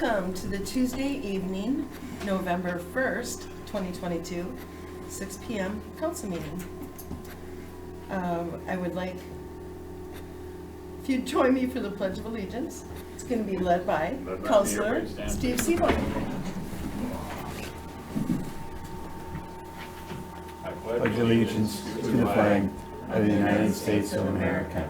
Welcome to the Tuesday evening, November 1st, 2022, 6 p.m. council meeting. I would like, if you'd join me for the Pledge of Allegiance. It's going to be led by Councilor Steve Siebel. I pledge allegiance to the flag of the United States of America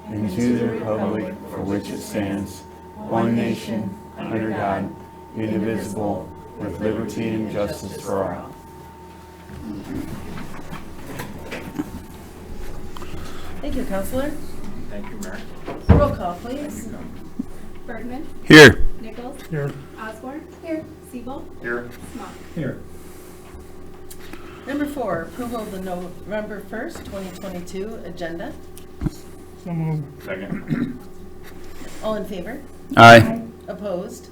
and to the republic for which it stands, one nation, under God, indivisible, with liberty and justice for all. Thank you, Councilor. Thank you, Mayor. Roll call, please. Bergman. Here. Nichols. Here. Osborne. Here. Siebel. Here. Smock. Here. Number 4, approval of the November 1st, 2022 agenda. So moved. Second. All in favor? Aye. Opposed?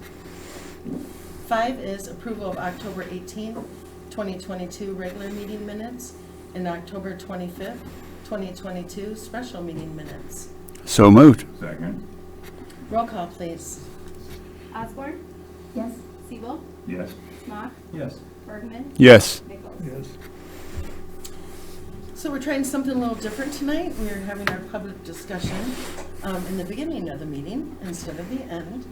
5 is approval of October 18th, 2022 regular meeting minutes and October 25th, 2022 special meeting minutes. So moved. Second. Roll call, please. Osborne. Yes. Siebel. Yes. Smock. Yes. Bergman. Yes. Nichols. Yes. So we're trying something a little different tonight. We're having our public discussion in the beginning of the meeting instead of the end.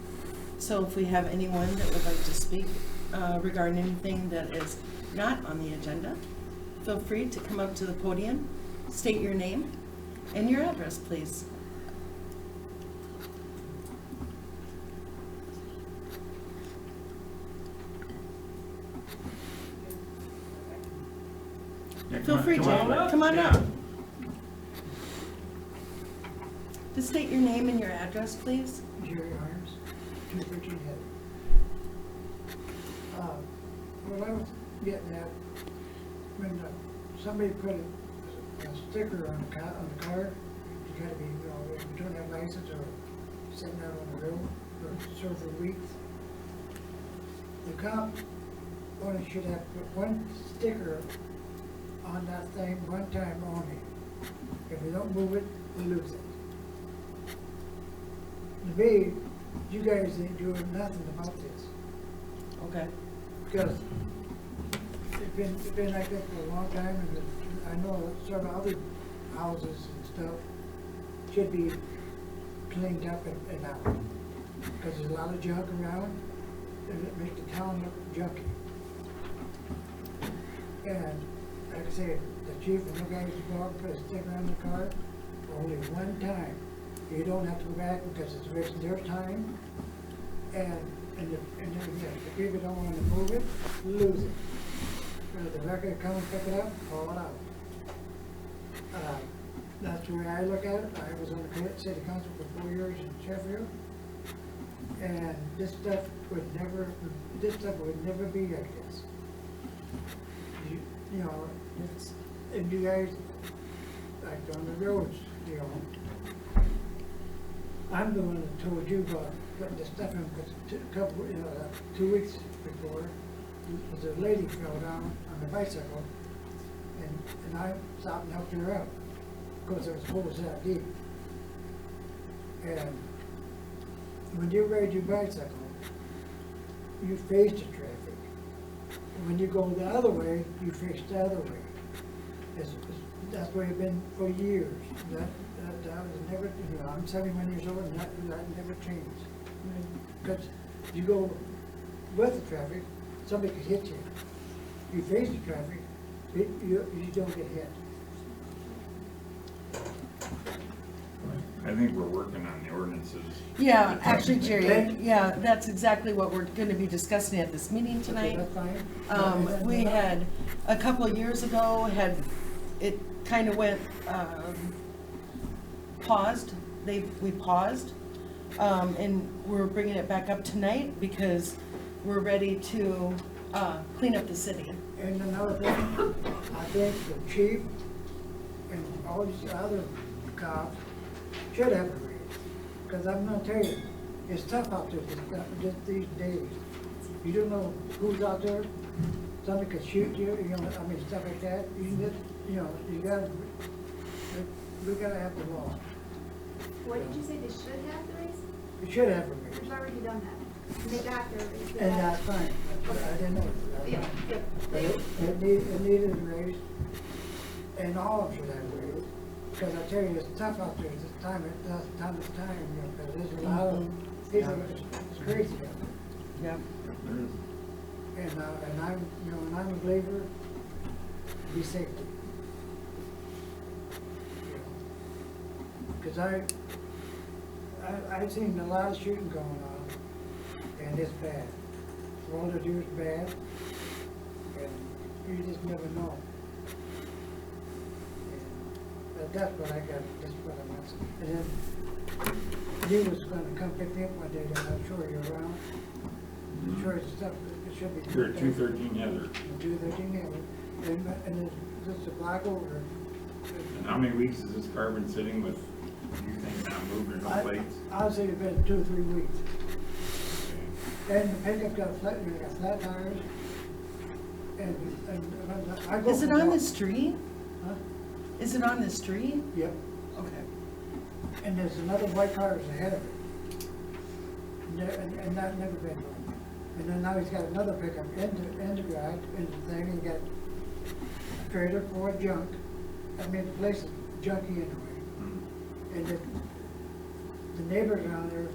So if we have anyone that would like to speak regarding anything that is not on the agenda, feel free to come up to the podium, state your name and your address, please. Feel free, Jay. Come on up. Just state your name and your address, please. Jerry Arms, 2 Virginia. What I was getting at, when somebody put a sticker on the car, you gotta be, if you don't have license or sitting out on the road for several weeks, the cop only should have put one sticker on that thing one time only. If you don't move it, you lose it. To me, you guys ain't doing nothing about this, Okay. because it's been like that for a long time, and I know that several other houses and stuff should be cleaned up and out, because there's a lot of junk around, and it makes the town look junky. And like I said, the chief and the guys who go out and put a sticker on the car, only one time. You don't have to go back because it's wasting their time, and if people don't want to move it, lose it. The record come and pick it up, haul it out. That's the way I look at it. I was on the city council for 4 years in Sheffield, and this stuff would never be like this. You know, and you guys, like on the roads, I'm the one that told you about putting the stuff in, because 2 weeks before, a lady fell down on the bicycle, and I stopped and helped her out, because it was holes that deep. And when you ride your bicycle, you face the traffic. And when you go the other way, you face the other way. That's the way it's been for years. That was never, I'm 71 years old, and that never changed. Because you go with the traffic, somebody could hit you. You face the traffic, you don't get hit. I think we're working on the ordinances. Yeah, actually, Jerry, yeah, that's exactly what we're going to be discussing at this meeting tonight. Okay, that's fine. We had, a couple of years ago, it kind of went paused. We paused, and we're bringing it back up tonight because we're ready to clean up the city. And another thing, I think the chief and all these other cops should have a raise. Because I'm gonna tell you, it's tough out there just these days. You don't know who's out there. Somebody could shoot you, stuff like that. We gotta have the law. What did you say? They should have the raise? We should have a raise. We've already done that. They got their raise. And that's fine, I didn't know. That's Yep, fine. yep. But it needed a raise, and all of it had a raise. Because I tell you, it's tough out there, it's time, it's time, you know, because there's a lot of people, it's crazy out there. Yep. And I'm, you know, and I'm a believer, be safety. Because I've seen a lot of shooting going on, and it's bad. All they do is bad, and you just never know. And that's what I got, that's what I want. And then he was gonna come pick me up one day, and I'm sure you're around. I'm sure it's stuff, it should be. You're at 213 Heather. 213 Heather, and it's a black over. And how many weeks has this car been sitting with, you think, not moving or no plates? I'd say it's been 2 or 3 weeks. And the pickup's got flat tires. And I go. Is it from on down- the street? Huh? Is it on the street? Yep. Okay. And there's another white car that's ahead of it. And that never been done. And then now he's got another pickup in the garage, in the thing, and he got a trailer for junk. I mean, the place is junky anyway. And the neighbors around there,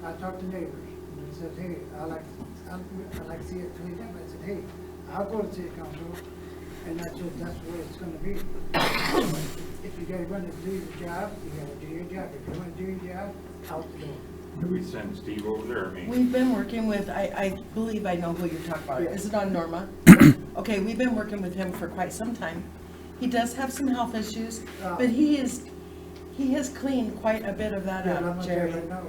I talked to neighbors, and they said, hey, I like to see it cleaned up. I said, hey, I'll go to city council, and that's the way it's gonna be. If you gotta run to do your job, you gotta do your job. If you wanna do your job, out the door. Did we send Steve over there? I mean, We've been working with, I believe I know who you're talking about. Yeah. Is it on Norma? Okay, we've been working with him for quite some time. He does have some health issues, but he has cleaned quite a bit of that Yeah, I'm up, gonna tell you Jerry. right now,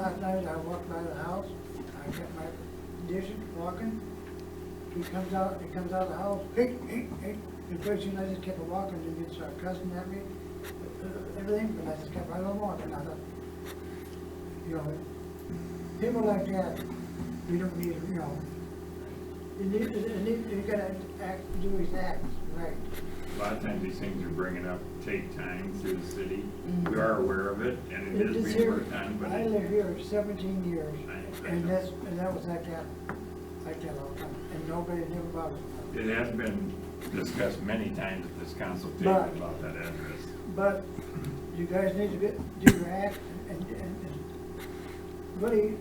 last night I walked by the house, I got my dishes walking. He comes out of the house, hey, and pretty soon I just kept walking, and he'd start cussing at me, everything, but I just kept right on walking. I thought, you know, people like that, you don't need, you know, you gotta do his acts, right? a lot of times these things you're bringing up take time through the city. We are aware of it, and it is It's being here- worked on, but I it- lived here 17 years, I and know. that was like that all the time, and nobody never bothered me. It has been discussed many times at this council table But- about that address. But you guys need to do your act, and really,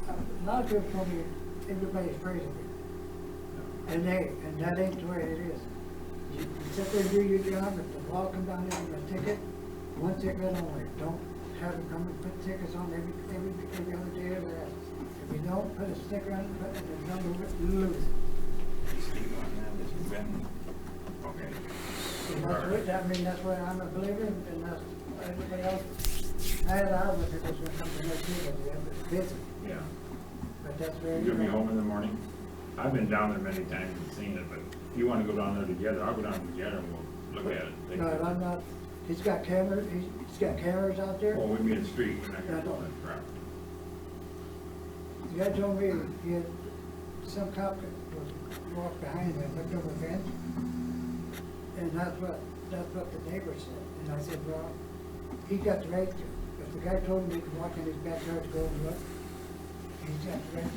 a lot of people told me everybody's afraid of me. And that ain't the way it is. You sit there and do your job, if the law comes down there with a ticket, one ticket only. Don't have them come and put tickets on every other day or that. If you don't, put a sticker on it, and if you don't move it, you lose it. Steve on that, this has been, okay. And that's what, I mean, that's why I'm a believer, and that's, everybody else, I had an hour with it, because when it comes to my people, it's busy, Yeah. but that's very. You'll be home in the morning? I've been down there many times and seen it, but if you wanna go down there together, I'll go down together and we'll look at it. No, I'm not, he's got cameras, he's got cameras out there. Well, we meet in the street, we're not gonna go on that property. The guy told me he had, some cop was walked behind him and looked over the fence, and that's what the neighbor said. And I said, well, he got the right to. If the guy told him he could walk in his backyard to go and look, he's got the right to.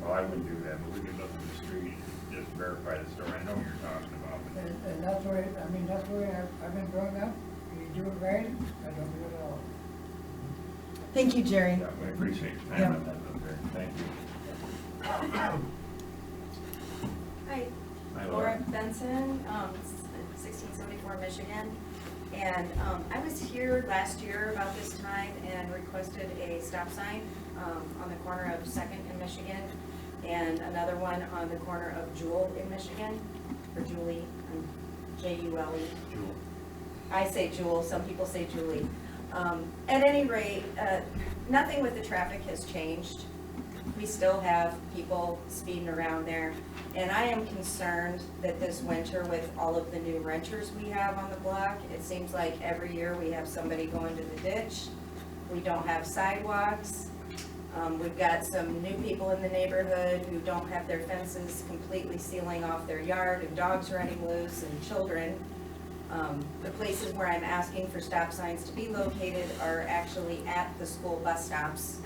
Well, I wouldn't do that, but we could look in the street and just verify the story. I know what you're talking about. but- And that's where, I mean, that's where I've been growing up. You do it right, I don't do it at all. Thank you, Jerry. Yeah, we appreciate your Yeah. time on that, up there. Thank you. Hi, Hi, Laura Benson, 1674 Michigan. And I was here last year about this time and requested a stop sign on the corner of 2nd in Michigan and another one on the corner of Jewel in Michigan, or Julie, J-U-L-E. Jewel. I say Jewel, some people say Julie. At any rate, nothing with the traffic has changed. We still have people speeding around there. And I am concerned that this winter, with all of the new renters we have on the block, it seems like every year we have somebody going to the ditch. We don't have sidewalks. We've got some new people in the neighborhood who don't have their fences completely sealing off their yard, and dogs running loose, and children. The places where I'm asking for stop signs to be located are actually at the school bus stops,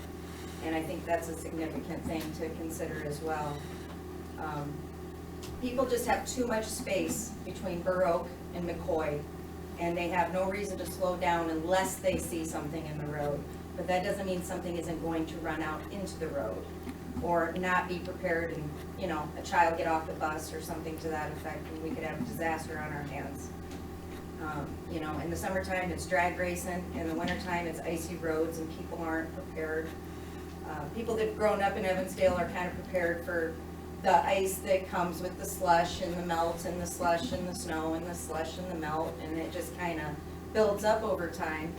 and I think that's a significant thing to consider as well. People just have too much space between Burr Oak and McCoy, and they have no reason to slow down unless they see something in the road. But that doesn't mean something isn't going to run out into the road, or not be prepared and, you know, a child get off the bus or something to that effect, and we could have a disaster on our hands. You know, in the summertime, it's drag racing, in the wintertime, it's icy roads, and people aren't prepared. People that have grown up in Evansdale are kind of prepared for the ice that comes with the slush and the melt and the slush and the snow and the slush and the melt, and it just kind of builds up over time.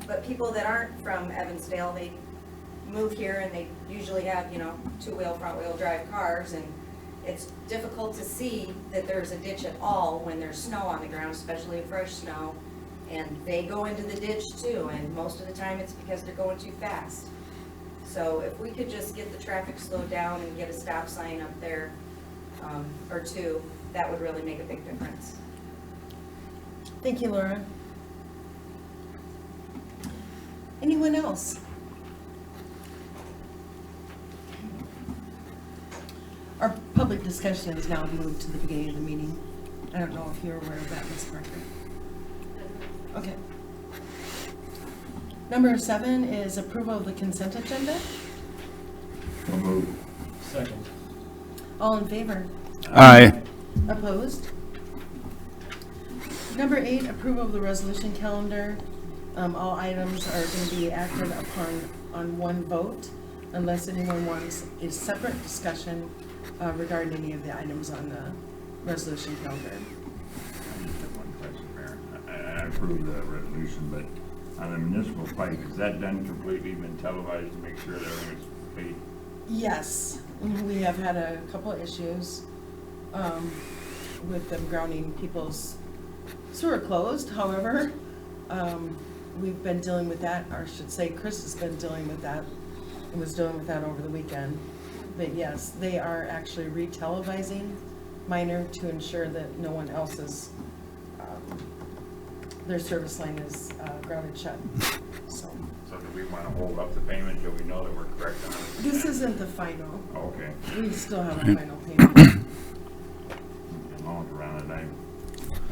But people that aren't from Evansdale, they move here and they usually have, you know, two-wheel, front-wheel drive cars, and it's difficult to see that there's a ditch at all when there's snow on the ground, especially fresh snow. And they go into the ditch too, and most of the time it's because they're going too fast. So if we could just get the traffic slowed down and get a stop sign up there, or two, that would really make a big difference. Thank you, Laura. Anyone else? Our public discussion is now moved to the beginning of the meeting. I don't know if you're aware of that, Ms. Parker. Okay. Number 7 is approval of the consent agenda. So moved. Second. All in favor? Aye. Opposed? Number 8, approval of the resolution calendar. All items are going to be acted upon on one vote unless anyone wants a separate discussion regarding any of the items on the resolution calendar. I just have one question, Mayor. I approve the resolution, but on the municipal pipe, is that done completely, been televised to make sure that everything is paid? Yes, we have had a couple of issues with them grounding people's sewer closed. However, we've been dealing with that, or I should say Chris has been dealing with that and was dealing with that over the weekend. But yes, they are actually re-televising Minor to ensure that no one else's, their service line is grounded shut. So So do we want to hold up the payment till we know that we're correct on it? this isn't the final. Okay. We still have a final payment. As long as we're on it,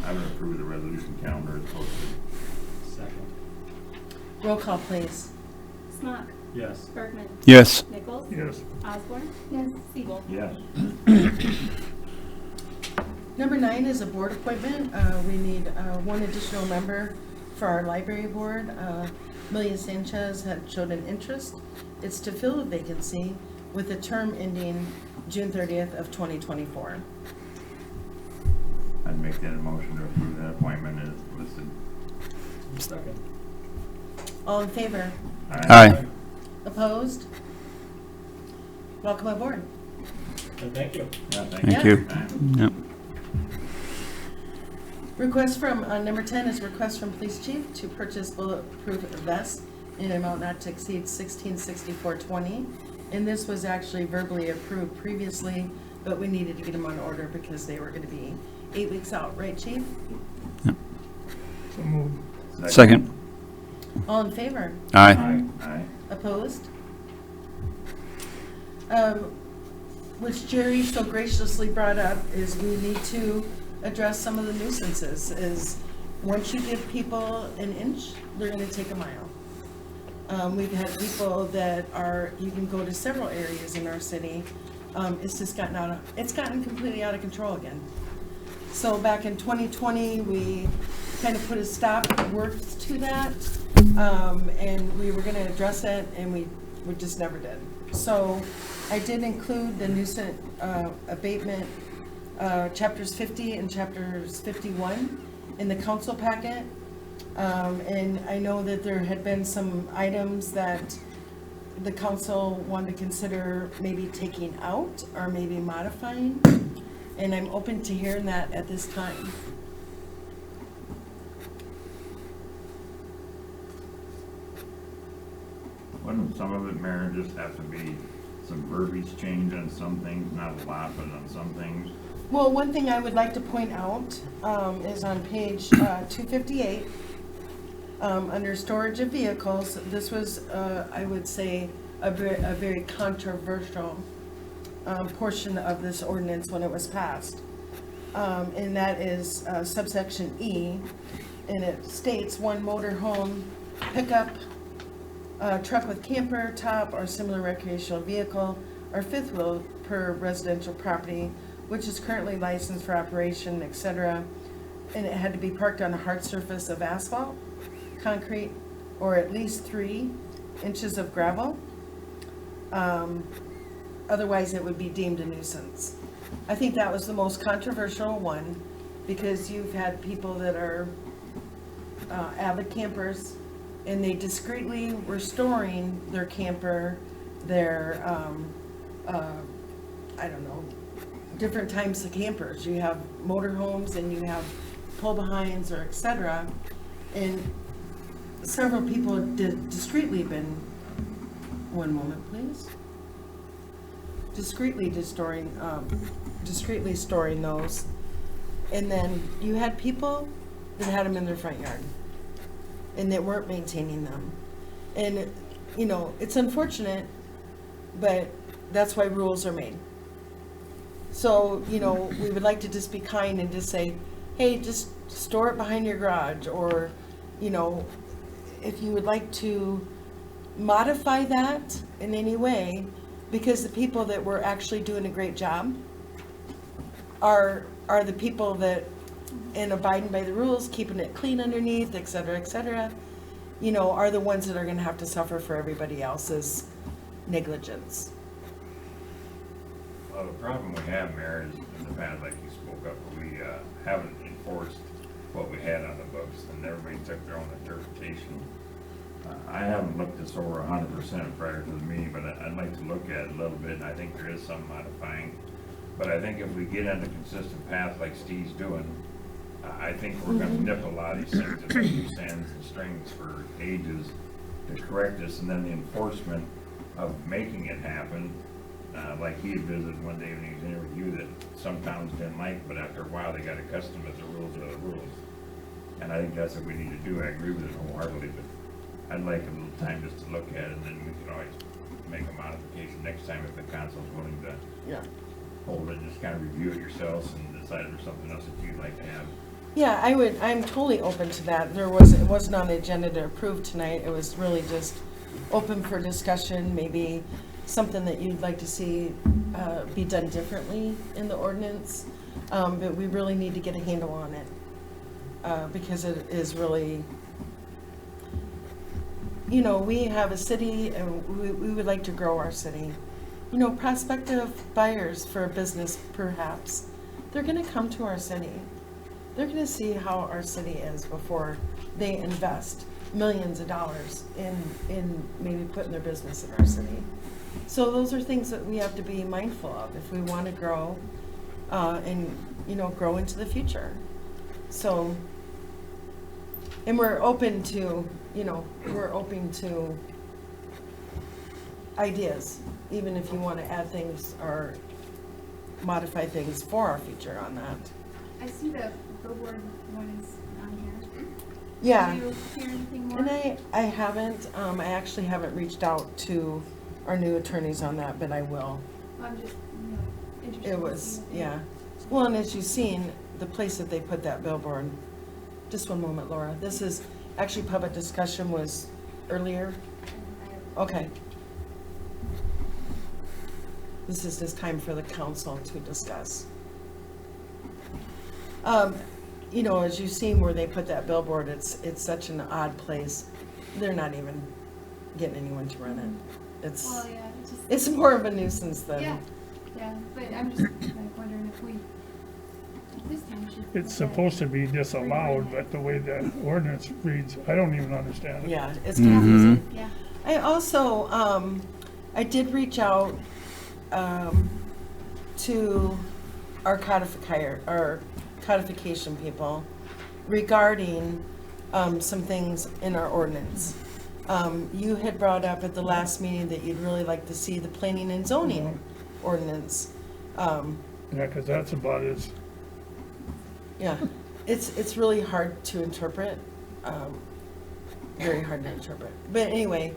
I would approve the resolution calendar as posted. Second. Roll call, please. Smock. Yes. Bergman. Yes. Nichols. Yes. Osborne. Yes. Siebel. Yes. Number 9 is a board appointment. We need one additional member for our library board. Amelia Sanchez had showed an interest. It's to fill a vacancy with a term ending June 30th of 2024. I'd make that a motion to approve that appointment as listed. Second. All in favor? Aye. Opposed? Welcome aboard. Thank you. Yeah, Thank you. Yep. Request from, number 10 is request from police chief to purchase bulletproof vests in an amount not to exceed $1664.20. And this was actually verbally approved previously, but we needed to get them on order because they were going to be 8 weeks out, right, chief? So moved. Second. All in favor? Aye. Aye. Opposed? Which Jerry so graciously brought up is we need to address some of the nuisances. Is once you give people an inch, they're going to take a mile. We've had people that are, you can go to several areas in our city. It's just gotten completely out of control again. So back in 2020, we kind of put a stop, worked to that, and we were going to address it, and we just never did. So I did include the nuisance abatement, chapters 50 and chapters 51 in the council packet. And I know that there had been some items that the council wanted to consider maybe taking out or maybe modifying. And I'm open to hearing that at this time. Wouldn't some of it, Mayor, just have to be some verbiage change on some things, not a lot, but on some things? Well, one thing I would like to point out is on page 258, under storage of vehicles. This was, I would say, a very controversial portion of this ordinance when it was passed. And that is subsection E, and it states one motorhome, pickup, truck with camper, top, or similar recreational vehicle, or fifth wheel per residential property, which is currently licensed for operation, etc. And it had to be parked on a hard surface of asphalt, concrete, or at least 3 inches of gravel. Otherwise, it would be deemed a nuisance. I think that was the most controversial one, because you've had people that are avid campers, and they discreetly were storing their camper, their, I don't know, different types of campers. You have motorhomes and you have pull-behinds or et cetera. And several people discreetly been, one moment please, discreetly storing those. And then you had people that had them in their front yard and that weren't maintaining them. And, you know, it's unfortunate, but that's why rules are made. So, you know, we would like to just be kind and just say, hey, just store it behind your garage, or, you know, if you would like to modify that in any way, because the people that were actually doing a great job are the people that, in abiding by the rules, keeping it clean underneath, et cetera, you know, are the ones that are gonna have to suffer for everybody else's negligence. Well, the problem we have, Mayor, is in the past, like you spoke up, we haven't enforced what we had on the books, and everybody took their own interpretation. I haven't looked this over 100% prior to the meeting, but I'd like to look at it a little bit, and I think there is some modifying. But I think if we get on a consistent path like Steve's doing, I think we're gonna nip a lot of these things and make loose ends and strings for ages to correct this, and then the enforcement of making it happen. Like he had visited one day when he was interviewed that some towns didn't like, but after a while they got accustomed to the rules are the rules. And I think that's what we need to do. I agree with it wholeheartedly, but I'd like a little time just to look at it, and then we can always make a modification next time if the council's willing to hold it, and just kind of review it yourselves and decide if there's something else that you'd like to have. Yeah, I'm totally open to that. It wasn't on the agenda to approve tonight. It was really just open for discussion, maybe something that you'd like to see be done differently in the ordinance. But we really need to get a handle on it, because it is really, you know, we have a city and we would like to grow our city. You know, prospective buyers for a business, perhaps, they're gonna come to our city. They're gonna see how our city is before they invest millions of dollars in maybe putting their business in our city. So those are things that we have to be mindful of if we want to grow and, you know, grow into the future. So, and we're open to, you know, we're open to ideas, even if you want to add things or modify things for our future on that. I see the billboard one is on here. Yeah. Do you hear anything more? And I haven't, I actually haven't reached out to our new attorneys on that, but I will. I'm just, you know, interested. It to was, see what yeah. Well, and as you've seen, the place that they put that billboard, just one moment, Laura. This is, actually public discussion was earlier. Okay. This is just time for the council to discuss. You know, as you've seen where they put that billboard, it's such an odd place. They're not even getting anyone to run it. Well, yeah, it's just. It's more of a nuisance than. Yeah, but I'm just like wondering if we, this time should. It's supposed to be disallowed, but the way the ordinance reads, I don't even understand it. Yeah, it's confusing. Yeah. I also, I did reach out to our codification people regarding some things in our ordinance. You had brought up at the last meeting that you'd really like to see the planning and zoning ordinance Yeah, because that's about as, Yeah, it's really hard to interpret, very hard to interpret. But anyway,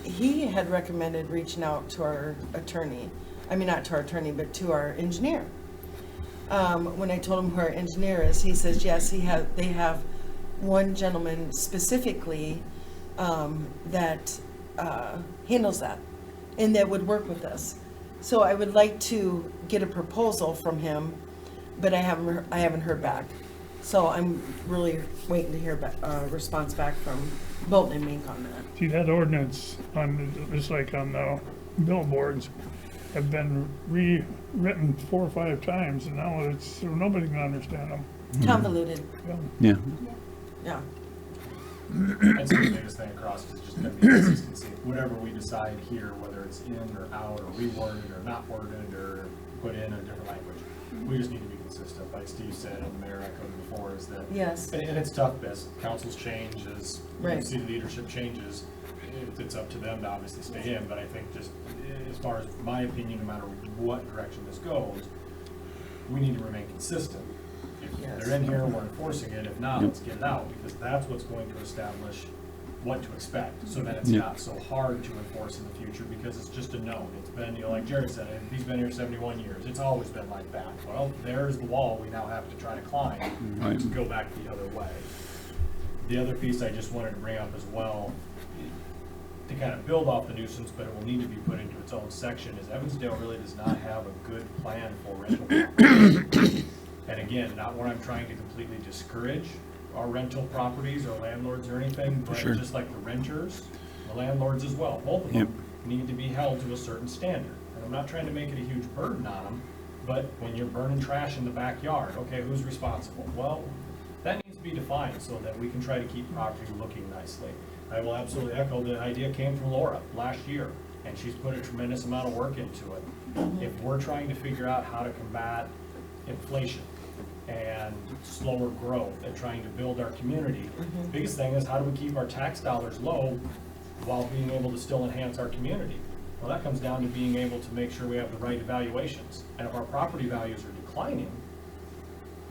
he had recommended reaching out to our attorney. I mean, not to our attorney, but to our engineer. When I told him who our engineer is, he says, yes, they have one gentleman specifically that handles that and that would work with us. So I would like to get a proposal from him, but I haven't heard back. So I'm really waiting to hear a response back from Bolton and Mink on that. see, that ordinance on, just like on the billboards, have been rewritten 4 or 5 times, and now it's, so nobody can understand them. Convoluted, Yeah. yeah. I'd say the biggest thing across is just gonna be consistency. Whatever we decide here, whether it's in or out, or reworded, or not worded, or put in a different language, we just need to be consistent. Like Steve said, and the mayor echoed before, is that, Yes. and it's tough, as councils change, as Right. city leadership changes, it's up to them to obviously stay in, but I think just, as far as my opinion, no matter what direction this goes, we need to remain consistent. If Yes. they're in here, we're enforcing it. If not, let's get it out, because that's what's going to establish what to expect, so that it's Yeah. not so hard to enforce in the future, because it's just a known. It's been, like Jerry said, he's been here 71 years. It's always been like that. Well, there's the wall we now have to try to climb Right. to go back the other way. The other piece I just wanted to bring up as well, to kind of build off the nuisance, but it will need to be put into its own section, is Evansdale really does not have a good plan for rental properties. And again, not what I'm trying to completely discourage our rental properties or landlords or anything, but Sure. just like the renters, the landlords as well, both of them need to be held to a certain standard. And I'm not trying to make it a huge burden on them, but when you're burning trash in the backyard, okay, who's responsible? Well, that needs to be defined so that we can try to keep property looking nicely. I will absolutely echo, the idea came from Laura last year, and she's put a tremendous amount of work into it. If we're trying to figure out how to combat inflation and slower growth and trying to build our community, the biggest thing is, how do we keep our tax dollars low while being able to still enhance our community? Well, that comes down to being able to make sure we have the right evaluations. And if our property values are declining,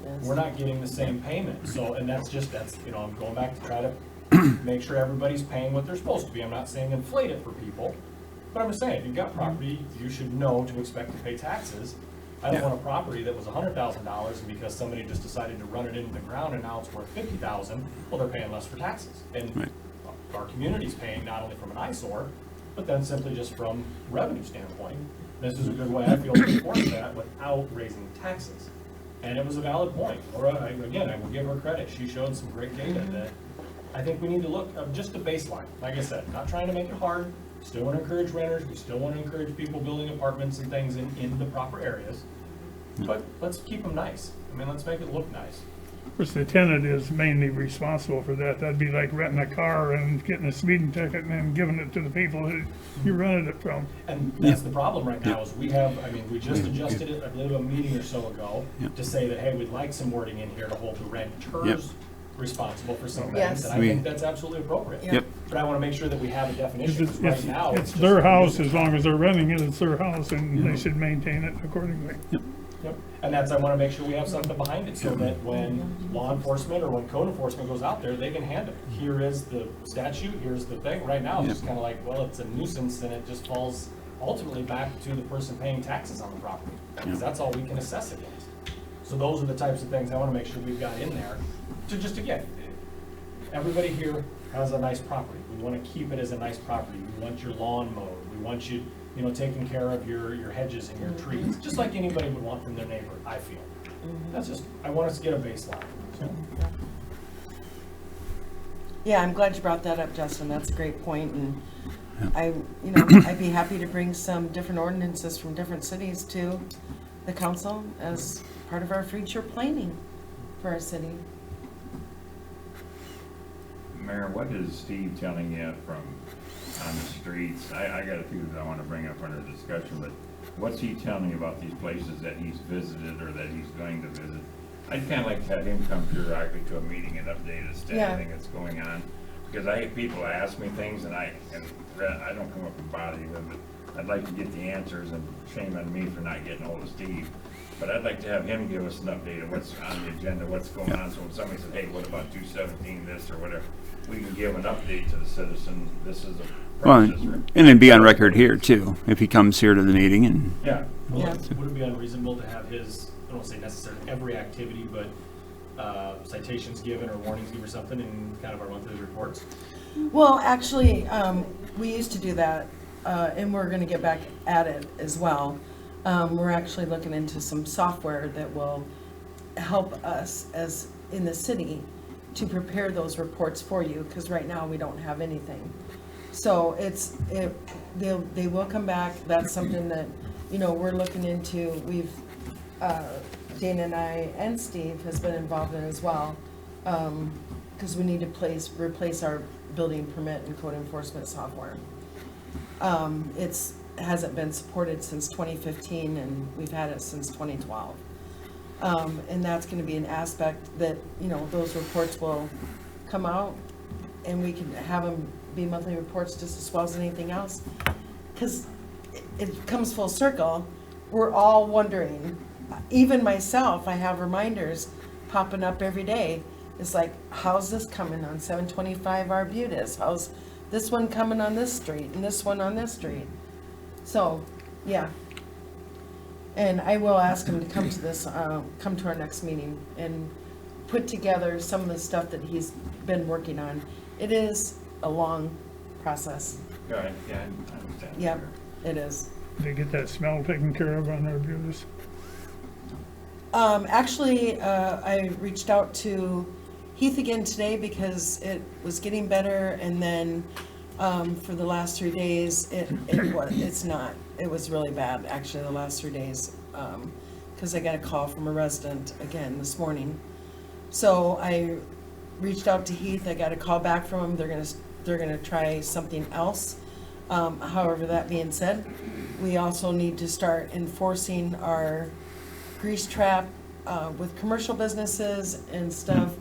Yes. we're not getting the same payment. So, and that's, I'm going back to try to make sure everybody's paying what they're supposed to be. I'm not saying inflate it for people, but I'm just saying, if you've got property, you should know to expect to pay taxes. I don't want a property that was $100,000, and because somebody just decided to run it into the ground and now it's worth $50,000, well, they're paying less for taxes. And Right. our community's paying not only from an eyesore, but then simply just from revenue standpoint. This is a good way, I feel, to enforce that without raising taxes. And it was a valid point. Laura, again, I will give her credit. She showed some great data that I think we need to look, just a baseline. Like I said, not trying to make it hard. Still want to encourage renters. We still want to encourage people building apartments and things in the proper areas. But let's keep them nice. I mean, let's make it look nice. Of course, the tenant is mainly responsible for that. That'd be like renting a car and getting a speeding ticket and then giving it to the people that you rented it from. And that's the problem right now, is we just adjusted it, I believe, a meeting or so ago, to say that, hey, we'd like some wording in here to hold the renters responsible for some things. Yes. And I think that's absolutely appropriate. Yep. But I want to make sure that we have a definition, because right now. It's just- their house, as long as they're renting it, it's their house, and they should maintain it accordingly. Yep. And I want to make sure we have something behind it, so that when law enforcement or when code enforcement goes out there, they can hand it. Here is the statute, here's the thing. Right now, it's just kind of like, well, it's a nuisance, and it just falls ultimately back to the person paying taxes on the property, because that's all we can assess against. So those are the types of things I want to make sure we've got in there, to just, again, everybody here has a nice property. We want to keep it as a nice property. We want your lawn mowed. We want you, taking care of your hedges and your trees, just like anybody would want from their neighbor, I feel. That's just, I want us to get a baseline. So, Yeah, I'm glad you brought that up, Justin. That's a great point, and I'd be happy to bring some different ordinances from different cities to the council as part of our future planning for our city. Mayor, what is Steve telling you from on the streets? I got a few that I want to bring up under discussion, but what's he telling you about these places that he's visited or that he's going to visit? I'd kind of like to have him come periodically to a meeting and update us to Yeah. anything that's going on. Because I have people ask me things, and I don't come up and bother you with it. I'd like to get the answers, and shame on me for not getting hold of Steve. But I'd like to have him give us an update of what's on the agenda, what's going on, so when somebody says, hey, what about 217, this or whatever, we can give an update to the citizen, this is a Well, process. and it'd be on record here too, if he comes here to the meeting and, Yeah, Well, Yeah. would it be unreasonable to have his, I don't want to say necessarily every activity, but citations given or warnings given or something in kind of our monthly reports? Well, actually, we used to do that, and we're gonna get back at it as well. We're actually looking into some software that will help us as in the city to prepare those reports for you, because right now we don't have anything. So they will come back. That's something that, you know, we're looking into. We've, Dana and I and Steve has been involved in as well, because we need to replace our building permit and code enforcement software. Hasn't been supported since 2015, and we've had it since 2012. And that's gonna be an aspect that, you know, those reports will come out, and we can have them be monthly reports just as well as anything else. Because it comes full circle, we're all wondering, even myself, I have reminders popping up every day. It's like, how's this coming on 725 Arbutus? How's this one coming on this street and this one on this street? So, yeah. And I will ask him to come to our next meeting and put together some of the stuff that he's been working on. It is a long process. go ahead, yeah, I understand. Yep, it is. They get that smell taken care of on our views. Actually, I reached out to Heath again today because it was getting better, and then for the last 3 days, it's not. It was really bad, actually, the last 3 days, because I got a call from a resident again this morning. So I reached out to Heath. I got a call back from him. They're gonna try something else. However, that being said, we also need to start enforcing our grease trap with commercial businesses and stuff.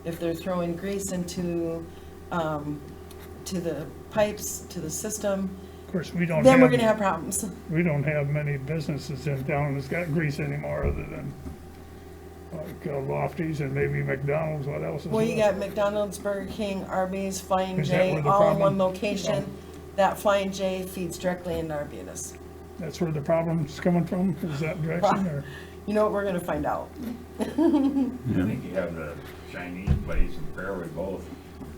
If they're throwing grease into to the pipes, to the system, Of course, we don't then we're gonna have problems. we don't have many businesses in town that's got grease anymore other than like Lofty's and maybe McDonald's. What else is Well, you left? got McDonald's, Burger King, Arby's, Flying Is that J, where the all in problem- one location. That Flying J feeds directly into Arbutus. That's where the problem's coming from, is that direction or? You know what, we're gonna find out. I think you have the Chinese place and Fairway both.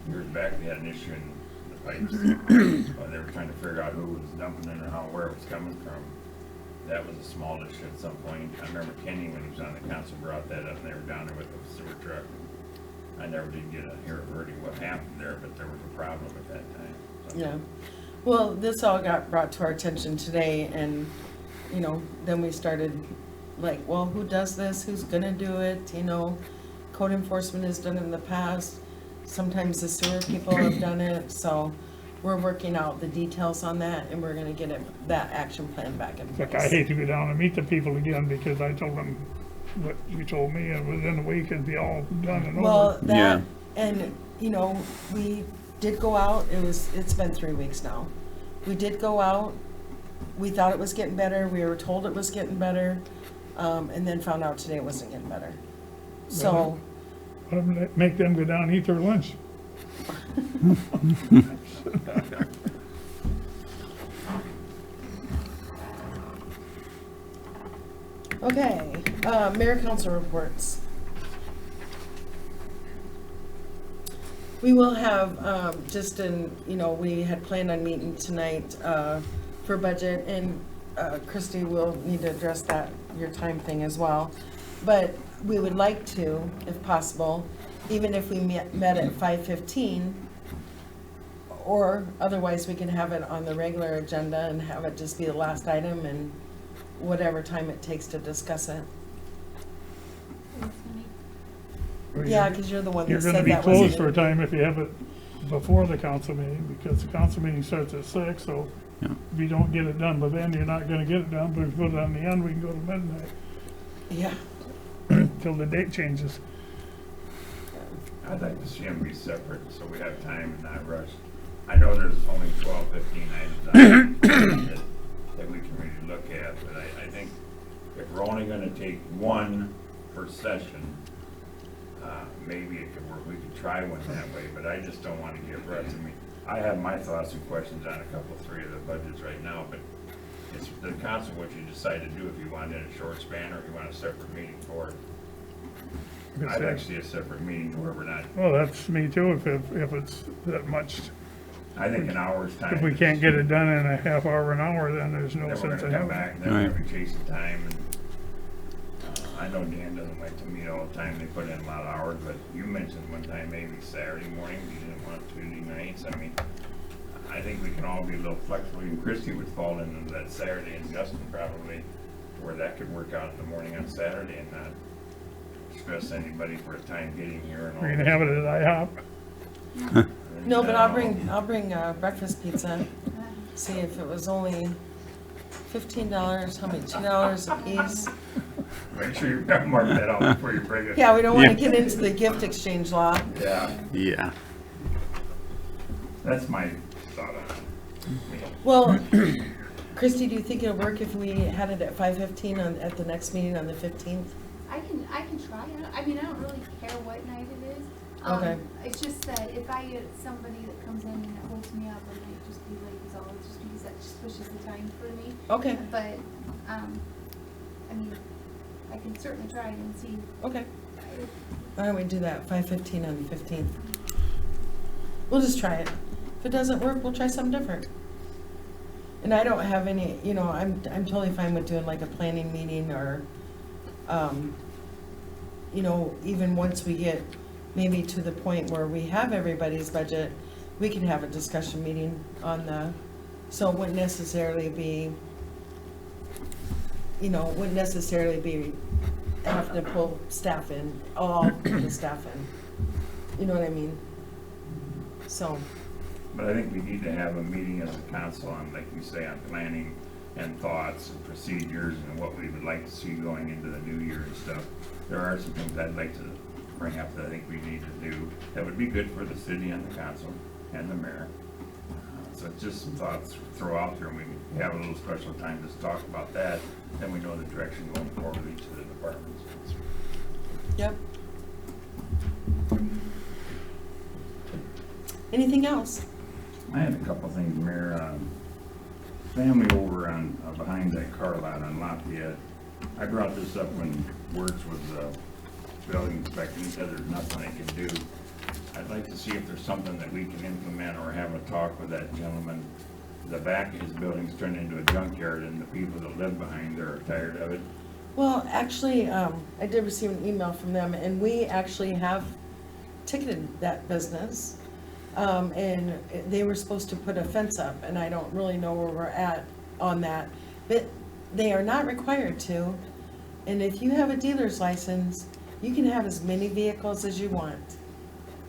Years back, they had an issue in the pipes. They were trying to figure out who was dumping it or where it was coming from. That was a small issue at some point. I remember Kenny, when he was on the council, brought that up, and they were down there with the sewer truck. I never did get a hear of what happened there, but there was a problem at that time. So. Yeah. Well, this all got brought to our attention today, and, you know, then we started like, well, who does this? Who's gonna do it? You know, code enforcement has done it in the past. Sometimes the sewer people have done it, so we're working out the details on that, and we're gonna get that action plan back in place. Like, I hate to go down and meet the people again because I told them what you told me, and within a week it'd be all done and Well, over. that, and, you know, we did go out, it's been 3 weeks now. We did go out, we thought it was getting better, we were told it was getting better, and then found out today it wasn't getting better. So, Make them go down and eat their lunch. okay, mayor council reports. We will have, we had planned on meeting tonight for budget, and Christy will need to address that, your time thing as well. But we would like to, if possible, even if we met at 5:15, or otherwise we can have it on the regular agenda and have it just be the last item and whatever time it takes to discuss it. Yeah, because you're the one You're that gonna said be that wasn't. closed for a time if you have it before the council meeting, because the council meeting starts at 6, so Yeah. if you don't get it done by then, you're not gonna get it done, but if you put it on the end, we can go to midnight Yeah. till the date changes. I'd like to see them be separate, so we have time and not rush. I know there's only 12, 15 items on it. take one per session, maybe it could work. We could try one that way, but I just don't want to get rushed. I mean, I have my thoughts and questions on a couple, three of the budgets right now, but it's the council what you decide to do, if you want it in a short span or if you want a separate meeting for it. I'd like to see a separate meeting where we're not, Well, that's me too, if it's that much. I think an hour's time. If we can't get it done in a half hour, an hour, then there's no Then we're sense in gonna come having back, it. then we're gonna be chasing time, and, I know Dan doesn't like to meet all the time, they put in a lot of hours, but you mentioned one time maybe Saturday morning, you didn't want Tuesday nights, I mean, I think we can all be a little flexible, even Christie would fall into that Saturday, and Justin probably, where that could work out in the morning on Saturday and not stress anybody for a time getting here and all. We're gonna have it at IHOP. No, but I'll bring breakfast pizza. See if it was only $15, how many, $2 a piece? Make sure you mark that out before you bring it. Yeah, we don't want to Yeah. get into the gift exchange law. Yeah, Yeah. that's my thought on it. Well, Christy, do you think it'll work if we had it at 5:15 at the next meeting on the 15th? I can try it. I mean, I don't really care what night it is. Okay. It's just that if I get somebody that comes in and it holds me up, I might just be late is all. It's just because that just pushes the time for me. Okay, But, I mean, I can certainly try it and see. okay. Why don't we do that, 5:15 on the 15th? We'll just try it. If it doesn't work, we'll try something different. And I don't have any, I'm totally fine with doing like a planning meeting or, even once we get maybe to the point where we have everybody's budget, we can have a discussion meeting so it wouldn't necessarily be, having to pull staff in, all the staff in. You know what I mean? So, But I think we need to have a meeting as a council on, like you say, on planning and thoughts and procedures and what we would like to see going into the new year and stuff. There are some things I'd like to bring up that I think we need to do that would be good for the city and the council and the mayor. So it's just some thoughts to throw out there, and we have a little special time to talk about that, then we know the direction going forward with each of the departments. yep. Anything else? I had a couple things, Mayor. Family over on, behind that car lot on Lafayette. I brought this up when Wertz was, building inspector, he said there's nothing they can do. I'd like to see if there's something that we can implement or have a talk with that gentleman. The back of his building's turned into a junkyard, and the people that live behind there are tired of it. Well, actually, I did receive an email from them, and we actually have ticketed that business. And they were supposed to put a fence up, and I don't really know where we're at on that. But they are not required to, and if you have a dealer's license, you can have as many vehicles as you want.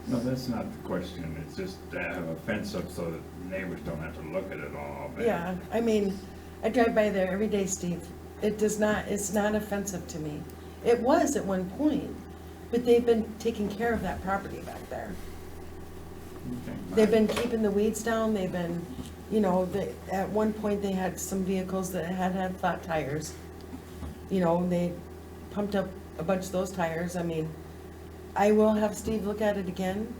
No, that's not the question. It's just to have a fence up so that neighbors don't have to look at it all. But Yeah, I mean, I drive by there every day, Steve. It's not offensive to me. It was at one point, but they've been taking care of that property back there. Okay. They've been keeping the weeds down, they've been, at one point they had some vehicles that had flat tires. They pumped up a bunch of those tires. I mean, I will have Steve look at it again,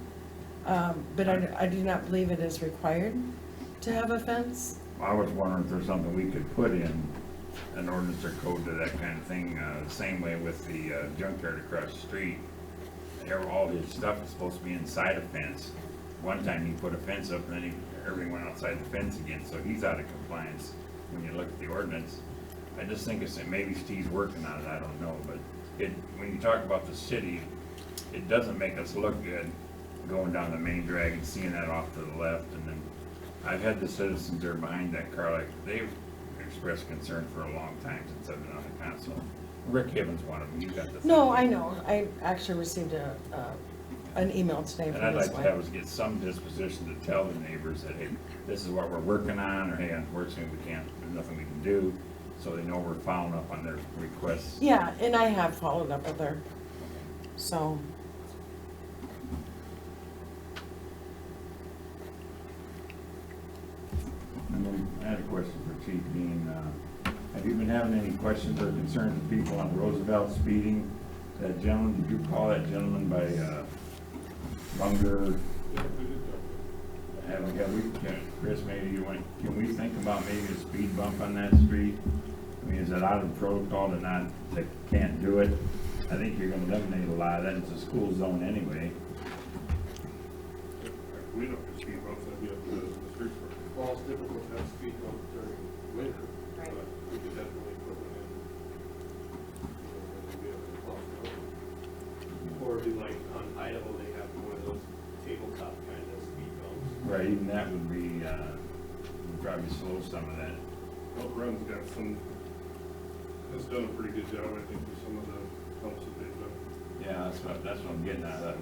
but I do not believe it is required to have a fence. I was wondering if there's something we could put in an ordinance or code to that kind of thing, the same way with the junkyard across the street. All his stuff is supposed to be inside a fence. One time he put a fence up and then everything went outside the fence again, so he's out of compliance when you look at the ordinance. I just think maybe Steve's working on it, I don't know, but when you talk about the city, it doesn't make us look good going down the main drag and seeing that off to the left. And then I've had the citizens there behind that car, like, they've expressed concern for a long time since I've been on the council. Rick Gibbons one of them, you got the. No, I know, I actually received an email today And from I'd his like to have wife. us get some disposition to tell the neighbors that, hey, this is what we're working on, or hey, unfortunately, there's nothing we can do, so they know we're following up on their requests. Yeah, and I have followed up with her, so. And then I had a question for Chief Dean. Have you been having any questions or concerns with people on Roosevelt speeding? That gentleman, did you call that gentleman by, Munger? Chris, maybe can we think about maybe a speed bump on that street? I mean, is it out of protocol to not, they can't do it? I think you're gonna eliminate a lot of that, it's a school zone anyway. We don't have speed bumps, that'd be up to the street department. Well, it's difficult to have speed bumps during winter, Right. but we could definitely put one in, you know, when we have a cross road. Or it'd be like on Idaho, they have one of those tabletop kind of speed bumps. Right, even that would be, would probably slow some of that. Elk Run's got some, has done a pretty good job, I think, with some of the bumps that they've done. Yeah, that's what I'm getting at.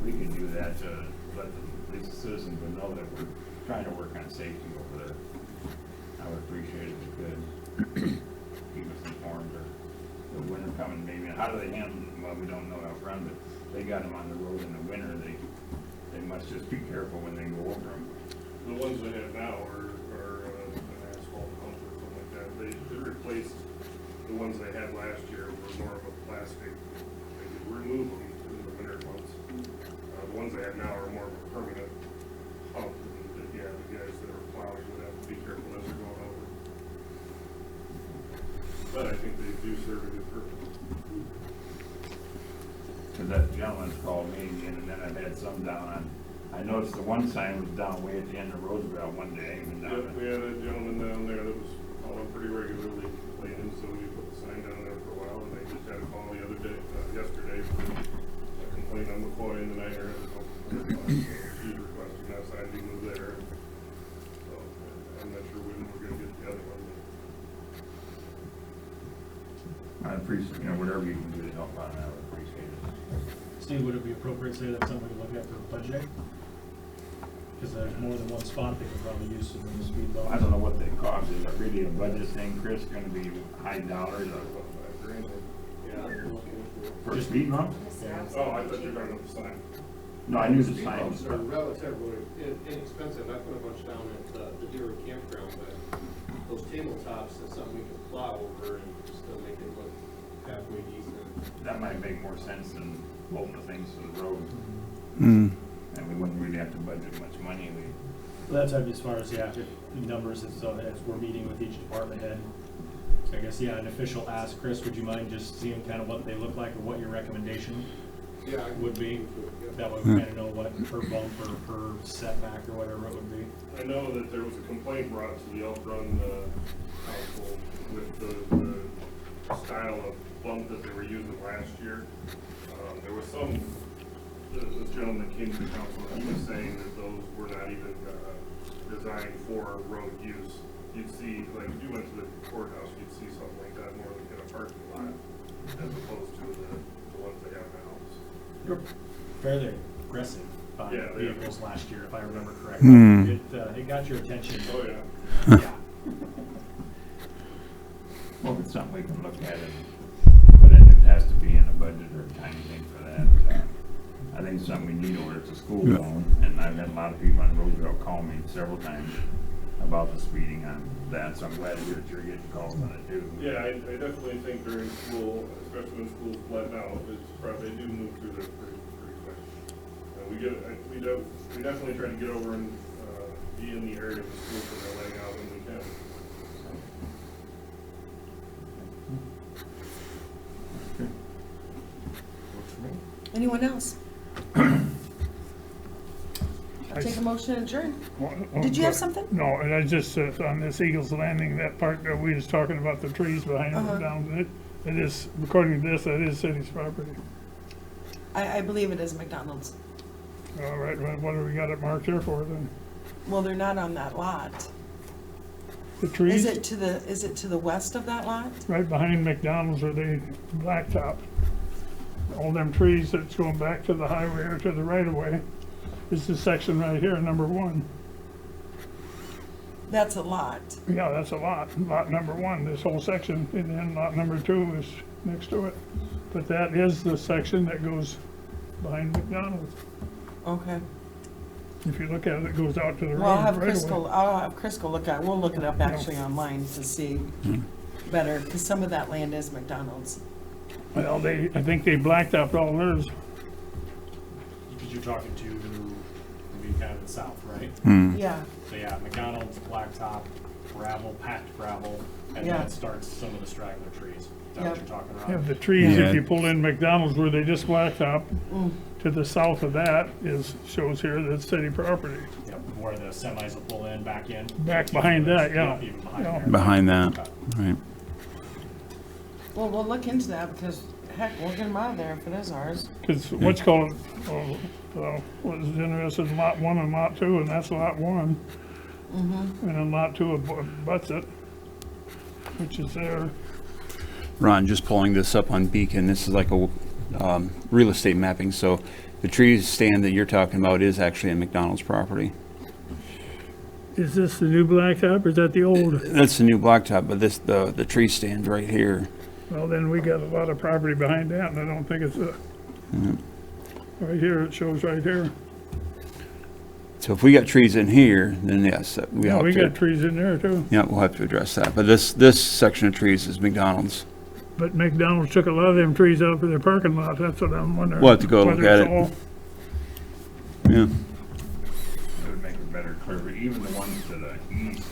We can do that to let the citizens know that we're trying to work on safety over there. I would appreciate it if you could keep us informed, or the winter coming maybe. How do they handle them? Well, we don't know out front, but they got them on the road in the winter. They must just be careful when they go over them. The ones they have now are an asphalt pump or something like that. They replaced the ones they had last year were more of a plastic. They could remove them in the winter months. The ones they have now are more of a permanent pump. And yeah, the guys that are plowing would have to be careful as they're going over. But I think they do serve a good purpose. Because that gentleman's called me again, and then I've had some down on, I noticed the one sign was down way at the end of Roosevelt one day, even down Yep, we had a gentleman down there that was calling pretty regularly complaining, so we put the sign down there for a while, and they just had a call the other day, yesterday, for a complaint on McCoy in the night area. She's requesting that sign be moved there. So I'm not sure when we're gonna get the other one. I appreciate, whatever you can do to help out, I would appreciate it. Steve, would it be appropriate to say that's something we look at for budgeting? Because there's more than one spot they could probably use some of the speed bumps. I don't know what they cost. Is it really a budget thing, Chris? Gonna be high dollars Yeah, you're looking for a speed bump? Yeah. Oh, I thought you were talking about the sign. No, I knew the Speed sign. bumps are relatively inexpensive. I put a bunch down at the Deer Campground, but those tabletops is something we can plow over and still make it look halfway decent. That might make more sense than bolting the things to the road. Mm. And we wouldn't really have to budget much money. Well, that's as far as, yeah, numbers, and so as we're meeting with each department head. So I guess, yeah, an official ask, Chris, would you mind just seeing kind of what they look like or what your recommendation Yeah, I would be? yeah. That way we kind of know what per bump or per setback or whatever it would be. I know that there was a complaint brought to the Elk Run council with the style of bump that they were using last year. There was this gentleman that came to the council, he was saying that those were not even designed for road use. You'd see, like, if you went to the courthouse, you'd see something like that more like in a parking lot as opposed to the ones they have now. You were fairly aggressive on Yeah, they are. vehicles last year, if I remember correctly. Hmm. It got your attention. Oh, yeah. Yeah. Well, if it's something we can look at but it has to be in a budget or a tiny thing for that. I think it's something we need over at the school zone, and I've had a lot of people on Roosevelt call me several times about the speeding on that, so I'm glad to hear that you're getting calls on it too. Yeah, I definitely think during school, especially when school's let out, they do move through there pretty quick. We definitely try to get over and be in the area of the school when they're letting out when we can. Anyone else? I'll take a motion to adjourn. Did you have something? No, and I just, on this Eagles Landing, that part that we was talking about, the trees behind Uh-huh. it down, it is, according to this, that is city's property. I believe it is McDonald's. All right, well, what do we got it marked here for then? Well, they're not on that lot. The trees? Is it to the west of that lot? Right behind McDonald's or the blacktop. All them trees that's going back to the highway or to the right of way is this section right here, number 1. That's a lot. Yeah, that's a lot. Lot number 1, this whole section, and then lot number 2 is next to it. But that is the section that goes behind McDonald's. Okay. If you look at it, it goes out to the road Well, I'll have right away. Chris go look at it. We'll look it up actually online to see better, because some of that land is McDonald's. Well, I think they blacktopped all theirs. Because you're talking to, maybe kind of the south, right? Yeah, So yeah, McDonald's, blacktop, gravel, packed gravel, and Yeah. then it starts some of the straggler trees. Is that what Yep. you're talking Yeah, about? the trees, Yeah. if you pull in McDonald's where they just blacktop, to the south of that shows here that's city property. Yep, where the semis will pull in, back in. Back behind that, yeah. Even behind Yeah. there. Behind that, right. well, we'll look into that, because heck, we'll get them out of there if it is ours. Because what's called, what is interested in lot 1 and lot 2, and that's lot 1. And then lot 2 abuts it, which is there. Ron, just pulling this up on Beacon, this is like a real estate mapping, so the tree stand that you're talking about is actually a McDonald's property. Is this the new blacktop, or is that the old? That's the new blacktop, but the tree stand right here. Well, then we got a lot of property behind that, and I don't think it's a, right here, it shows right here. So if we got trees in here, then yes, we Yeah, have we to. got trees in there too. Yeah, we'll have to address that, but this section of trees is McDonald's. But McDonald's took a lot of them trees out for their parking lot, that's what I'm wondering. We'll have to go look whether at it's it. all- Yeah, It would make it better clear, but even the ones to the east,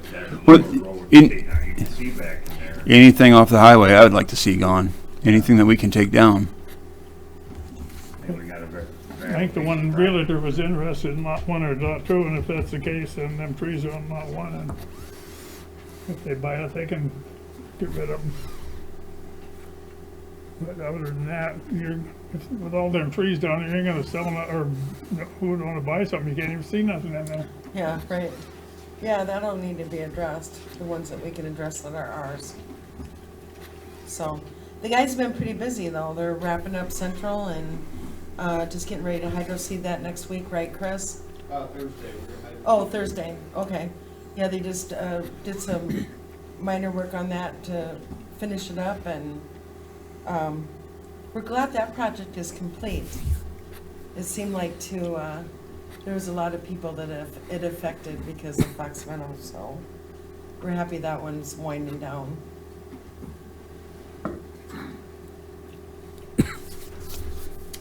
if that Well, little road in- you can see back in there. anything off the highway, I would like to see gone. Anything that we can take down. And we got a very. I think the one realtor was interested in lot 1 or lot 2, and if that's the case, then them trees are on lot 1, and if they buy it, they can get rid of them. But other than that, with all them trees down there, you ain't gonna sell them, or who would wanna buy something, you can't even see nothing in there. Yeah, right. Yeah, that'll need to be addressed, the ones that we can address that are ours. So, the guys have been pretty busy though, they're wrapping up Central and, just getting ready to hydro seed that next week, right, Chris? Thursday. Oh, Thursday, okay. Yeah, they just, did some minor work on that to finish it up, and, we're glad that project is complete. It seemed like there was a lot of people that it affected because of Fox Meadow, so we're happy that one's winding down.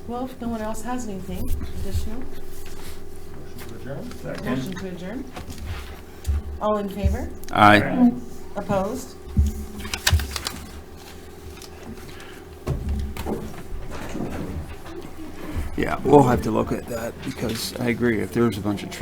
Well, if no one else has anything additional, Motion to adjourn? motion to adjourn. All in favor? Aye. Opposed? Yeah, we'll have to look at that because I agree, if there's a bunch of trees